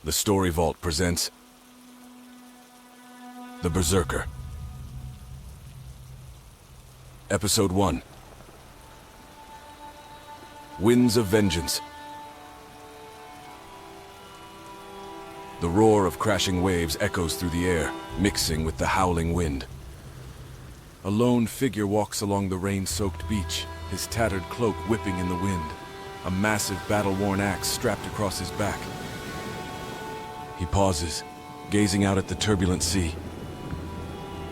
The Story Vault presents The Berserker. Episode 1. Winds of Vengeance. The roar of crashing waves echoes through the air, mixing with the howling wind. A lone figure walks along the rain-soaked beach, his tattered cloak whipping in the wind, a massive battle-worn axe strapped across his back. He pauses, gazing out at the turbulent sea.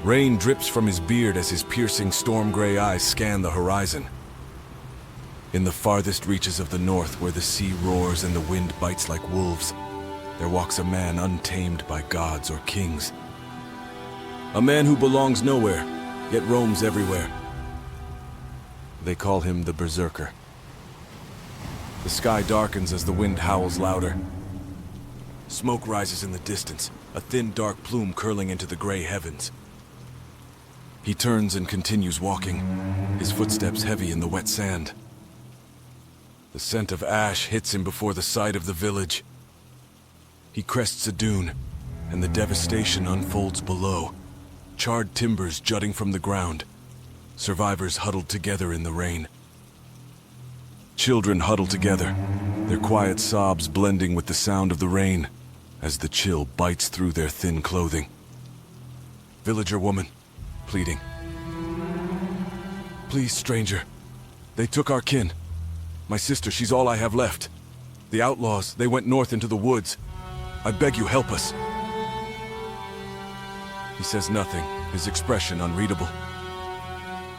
Rain drips from his beard as his piercing storm-gray eyes scan the horizon. In the farthest reaches of the north, where the sea roars and the wind bites like wolves, there walks a man untamed by gods or kings. A man who belongs nowhere, yet roams everywhere. They call him the Berserker. The sky darkens as the wind howls louder. Smoke rises in the distance, a thin dark plume curling into the gray heavens. He turns and continues walking, his footsteps heavy in the wet sand. The scent of ash hits him before the sight of the village. He crests a dune, and the devastation unfolds below. Charred timbers jutting from the ground, survivors huddled together in the rain. Children huddle together, their quiet sobs blending with the sound of the rain as the chill bites through their thin clothing. Villager woman, pleading. Please, stranger. They took our kin. My sister, she's all I have left. The outlaws, they went north into the woods. I beg you, help us. He says nothing, his expression unreadable.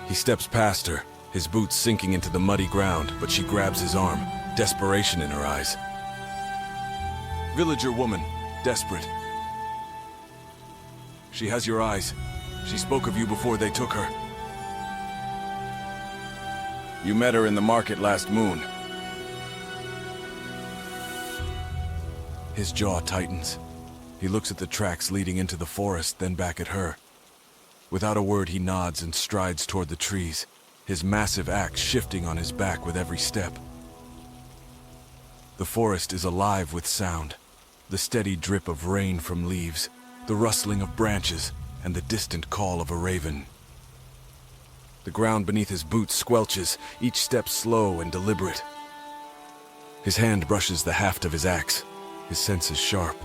He steps past her, his boots sinking into the muddy ground, but she grabs his arm, desperation in her eyes. Villager woman, desperate. She has your eyes. She spoke of you before they took her. You met her in the market last moon. His jaw tightens. He looks at the tracks leading into the forest, then back at her. Without a word, he nods and strides toward the trees, his massive axe shifting on his back with every step. The forest is alive with sound, the steady drip of rain from leaves, the rustling of branches, and the distant call of a raven. The ground beneath his boots squelches, each step slow and deliberate. His hand brushes the haft of his axe, his senses sharp.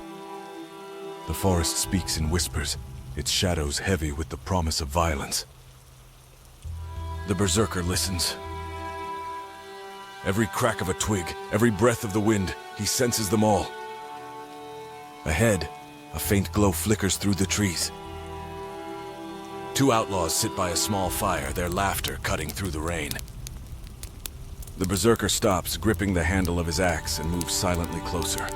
The forest speaks in whispers, its shadows heavy with the promise of violence. The Berserker listens. Every crack of a twig, every breath of the wind, he senses them all. Ahead, a faint glow flickers through the trees. Two outlaws sit by a small fire, their laughter cutting through the rain. The Berserker stops, gripping the handle of his axe, and moves silently closer.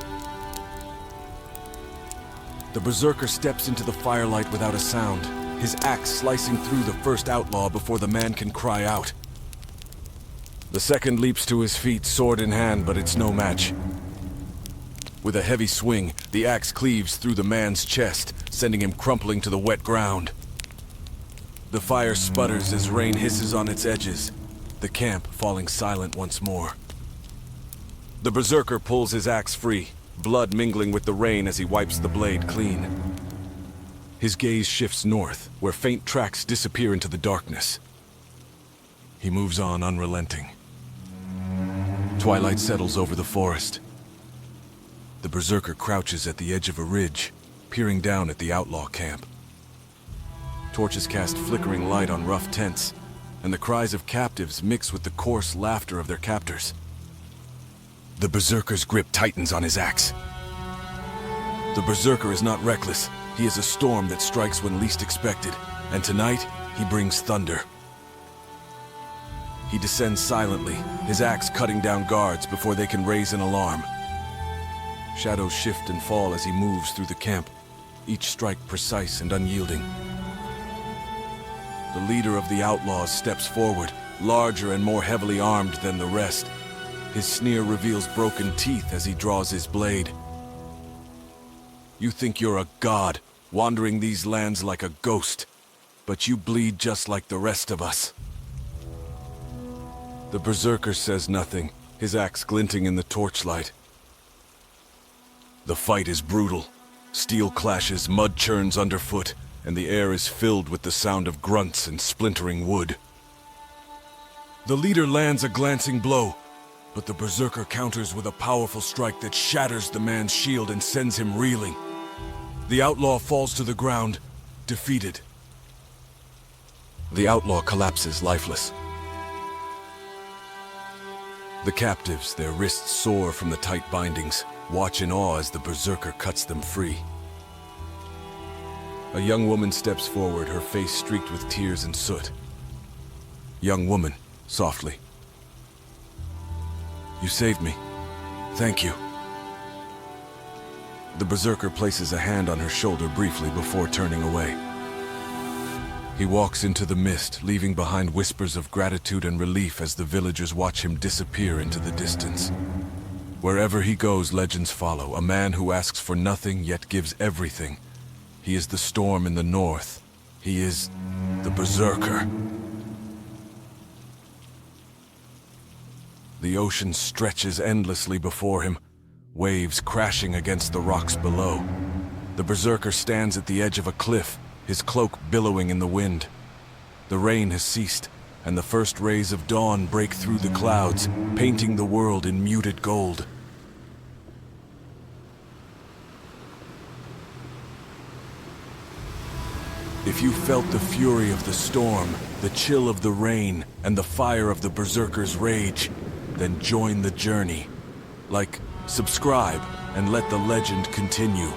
The Berserker steps into the firelight without a sound, his axe slicing through the first outlaw before the man can cry out. The second leaps to his feet, sword in hand, but it's no match. With a heavy swing, the axe cleaves through the man's chest, sending him crumpling to the wet ground. The fire sputters as rain hisses on its edges, the camp falling silent once more. The Berserker pulls his axe free, blood mingling with the rain as he wipes the blade clean. His gaze shifts north, where faint tracks disappear into the darkness. He moves on unrelenting. Twilight settles over the forest. The Berserker crouches at the edge of a ridge, peering down at the outlaw camp. Torches cast flickering light on rough tents, and the cries of captives mix with the coarse laughter of their captors. The Berserker's grip tightens on his axe. The Berserker is not reckless. He is a storm that strikes when least expected, and tonight, he brings thunder. He descends silently, his axe cutting down guards before they can raise an alarm. Shadows shift and fall as he moves through the camp, each strike precise and unyielding. The leader of the outlaws steps forward, larger and more heavily armed than the rest. His sneer reveals broken teeth as he draws his blade. You think you're a god, wandering these lands like a ghost, but you bleed just like the rest of us. The Berserker says nothing, his axe glinting in the torchlight. The fight is brutal. Steel clashes, mud churns underfoot, and the air is filled with the sound of grunts and splintering wood. The leader lands a glancing blow, but the Berserker counters with a powerful strike that shatters the man's shield and sends him reeling. The outlaw falls to the ground, defeated. The outlaw collapses lifeless. The captives, their wrists sore from the tight bindings, watch in awe as the Berserker cuts them free. A young woman steps forward, her face streaked with tears and soot. Young woman, softly. You saved me. Thank you. The Berserker places a hand on her shoulder briefly before turning away. He walks into the mist, leaving behind whispers of gratitude and relief as the villagers watch him disappear into the distance. Wherever he goes, legends follow. A man who asks for nothing, yet gives everything. He is the storm in the north. He is the Berserker. The ocean stretches endlessly before him, waves crashing against the rocks below. The Berserker stands at the edge of a cliff, his cloak billowing in the wind. The rain has ceased, and the first rays of dawn break through the clouds, painting the world in muted gold. If you felt the fury of the storm, the chill of the rain, and the fire of the Berserker's rage, then join the journey. Like, subscribe, and let the legend continue.